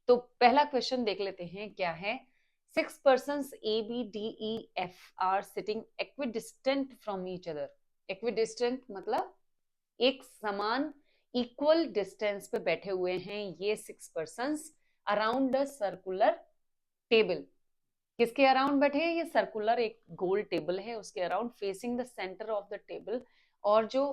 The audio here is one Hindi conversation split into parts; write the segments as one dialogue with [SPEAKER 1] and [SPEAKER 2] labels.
[SPEAKER 1] तो पहला क्वेश्चन देख लेते हैं क्या है। 6 persons A, B, D, E, F are sitting equidistant from each other. Equidistant मतलब एक समान इक्वल डिस्टेंस पे बैठे हुए हैं ये 6 persons around the circular table. किसके अराउंड बैठे हैं? ये सर्कुलर एक गोल टेबल है, उसके around facing the centre of the table. और जो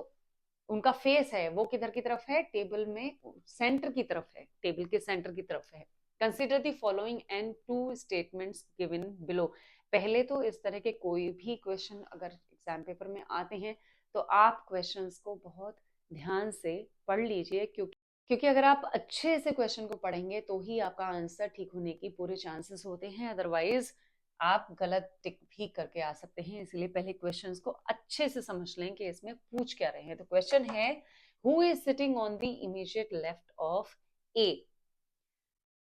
[SPEAKER 1] उनका फेस है वो किधर की तरफ है? टेबल में सेंटर की तरफ है, टेबल के सेंटर की तरफ है। Consider the following and two statements given below. पहले तो इस तरह के कोई भी क्वेश्चन अगर एग्जाम पेपर में आते हैं तो आप क्वेश्चंस को बहुत ध्यान से पढ़ लीजिए, क्योंकि अगर आप अच्छे से क्वेश्चन को पढ़ेंगे तो ही आपका आंसर ठीक होने की पूरे चांसेस होते हैं, अदरवाइज आप गलत टिक भी करके आ सकते हैं। इसलिए पहले क्वेश्चंस को अच्छे से समझ लें कि इसमें पूछ क्या रहे हैं। तो क्वेश्चन है, who is sitting on the immediate left of A.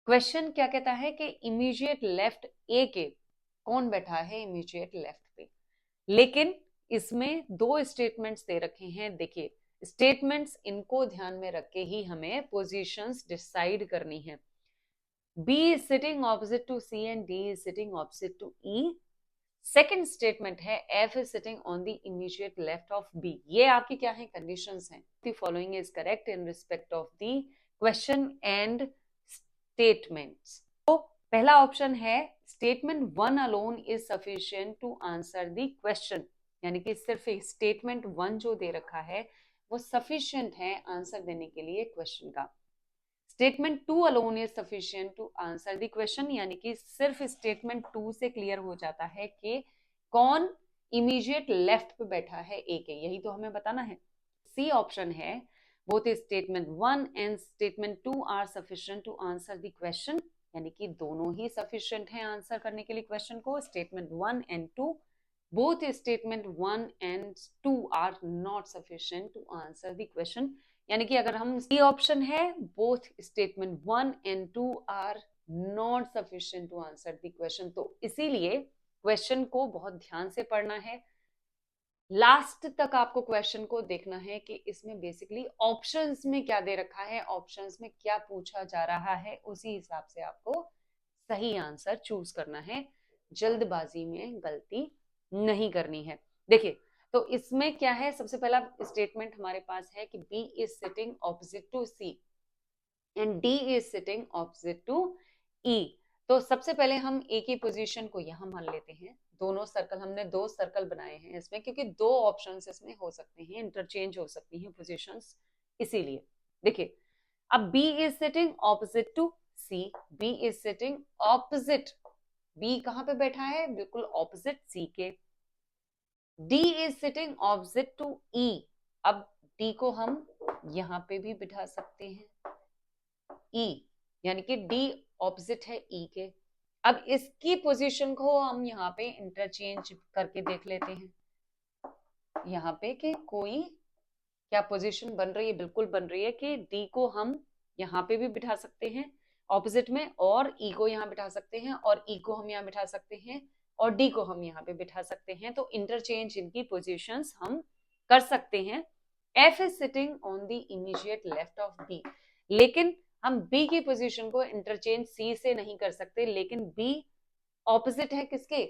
[SPEAKER 1] Question क्या कहता है कि इमीडिएट लेफ्ट ए के कौन बैठा है इमीडिएट लेफ्ट पे। लेकिन इसमें दो स्टेटमेंट्स दे रखे हैं। देखिए, स्टेटमेंट्स इनको ध्यान में रख के ही हमें पोजीशंस डिसाइड करनी है। B is sitting opposite to C and D is sitting opposite to E. Second statement है F is sitting on the immediate left of B. ये आपकी क्या है? कंडीशंस हैं। The following is correct in respect of the question and statements. तो पहला ऑप्शन है statement 1 alone is sufficient to answer the question, यानी कि सिर्फ स्टेटमेंट 1 जो दे रखा है वो सफिशिएंट है आंसर देने के लिए क्वेश्चन का। Statement 2 alone is sufficient to answer the question, यानी कि सिर्फ स्टेटमेंट 2 से क्लियर हो जाता है कि कौन इमीडिएट लेफ्ट पे बैठा है ए के, यही तो हमें बताना है। सी ऑप्शन है both statement 1 and statement 2 are sufficient to answer the question, यानी कि दोनों ही सफिशिएंट है आंसर करने के लिए क्वेश्चन को। Statement 1 and 2, both statement 1 and 2 are not sufficient to answer the question, यानी कि अगर हम सी ऑप्शन है both statement 1 and 2 are not sufficient to answer the question. तो इसीलिए क्वेश्चन को बहुत ध्यान से पढ़ना है, लास्ट तक आपको क्वेश्चन को देखना है कि इसमें बेसिकली ऑप्शंस में क्या दे रखा है, ऑप्शंस में क्या पूछा जा रहा है, उसी हिसाब से आपको सही आंसर चूज करना है। जल्दबाजी में गलती नहीं करनी है। देखिए, तो इसमें क्या है, सबसे पहला स्टेटमेंट हमारे पास है कि B is sitting opposite to C and D is sitting opposite to E। तो सबसे पहले हम A की पोजीशन को यहां मान लेते हैं। दोनों सर्कल, हमने दो सर्कल बनाए हैं इसमें, क्योंकि दो ऑप्शंस इसमें हो सकते हैं, इंटरचेंज हो सकती हैं पोजीशंस, इसीलिए। देखिए, अब B is sitting opposite to C, B is sitting opposite, B कहां पे बैठा है? बिल्कुल ऑपोजिट C के। D is sitting opposite to E, अब D को हम यहां पे भी बिठा सकते हैं, E, यानी कि D ऑपोजिट है E के। अब इसकी पोजीशन को हम यहाँ पे इंटरचेंज करके देख लेते हैं, यहाँ पे कि कोई क्या पोजीशन बन रही है? बिल्कुल बन रही है कि D को हम यहाँ पे भी बिठा सकते हैं ऑपोजिट में, और E को यहाँ बिठा सकते हैं, और E को हम यहाँ बिठा सकते हैं, और D को हम यहाँ पे बिठा सकते हैं। तो इंटरचेंज इनकी पोजीशंस हम कर सकते हैं। F is sitting on the immediate left of B, लेकिन हम B की पोजीशन को इंटरचेंज C से नहीं कर सकते, लेकिन B ऑपोजिट है किसके?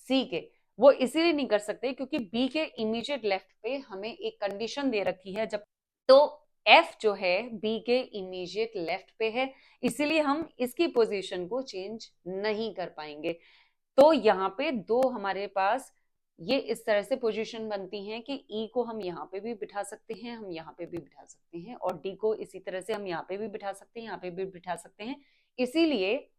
[SPEAKER 1] C के। वो इसीलिए नहीं कर सकते क्योंकि B के इमीडिएट लेफ्ट पे हमें एक कंडीशन दे रखी है, जब तो F जो है B के इमीडिएट लेफ्ट पे है, इसीलिए हम इसकी पोजीशन को चेंज नहीं कर पाएंगे। तो यहाँ पे दो हमारे पास ये इस तरह से पोजीशन बनती है कि E को हम यहाँ पे भी बिठा सकते हैं, हम यहाँ पे भी बिठा सकते हैं, और D को इसी तरह से हम यहाँ पे भी बिठा सकते हैं, यहाँ पे भी बिठा सकते हैं। इसीलिए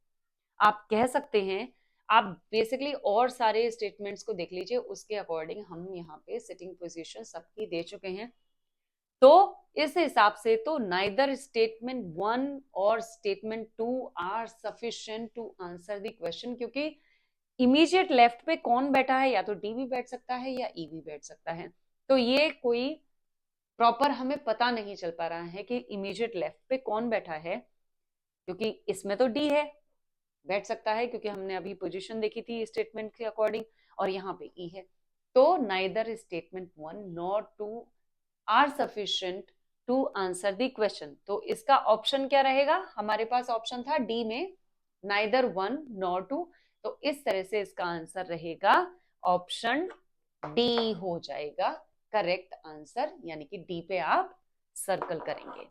[SPEAKER 1] आप कह सकते हैं, आप बेसिकली और सारे स्टेटमेंट्स को देख लीजिए, उसके अकॉर्डिंग हम यहाँ पे सिटिंग पोजीशन सबकी दे चुके हैं। तो इस हिसाब से तो नाइदर स्टेटमेंट 1 और statement 2 are sufficient to answer the question, क्योंकि इमीडिएट लेफ्ट पे कौन बैठा है? या तो डी भी बैठ सकता है या ई भी बैठ सकता है। तो ये कोई प्रॉपर हमें पता नहीं चल पा रहा है कि इमीडिएट लेफ्ट पे कौन बैठा है, क्योंकि इसमें तो डी है, बैठ सकता है क्योंकि हमने अभी पोजीशन देखी थी स्टेटमेंट के अकॉर्डिंग, और यहाँ पे ई है। तो neither statement 1 nor 2 are sufficient to answer the question. तो इसका ऑप्शन क्या रहेगा? हमारे पास ऑप्शन था डी में नाइदर 1 नॉर 2, तो इस तरह से इसका आंसर रहेगा ऑप्शन डी हो जाएगा करेक्ट आंसर, यानी कि डी पे आप सर्कल करेंगे।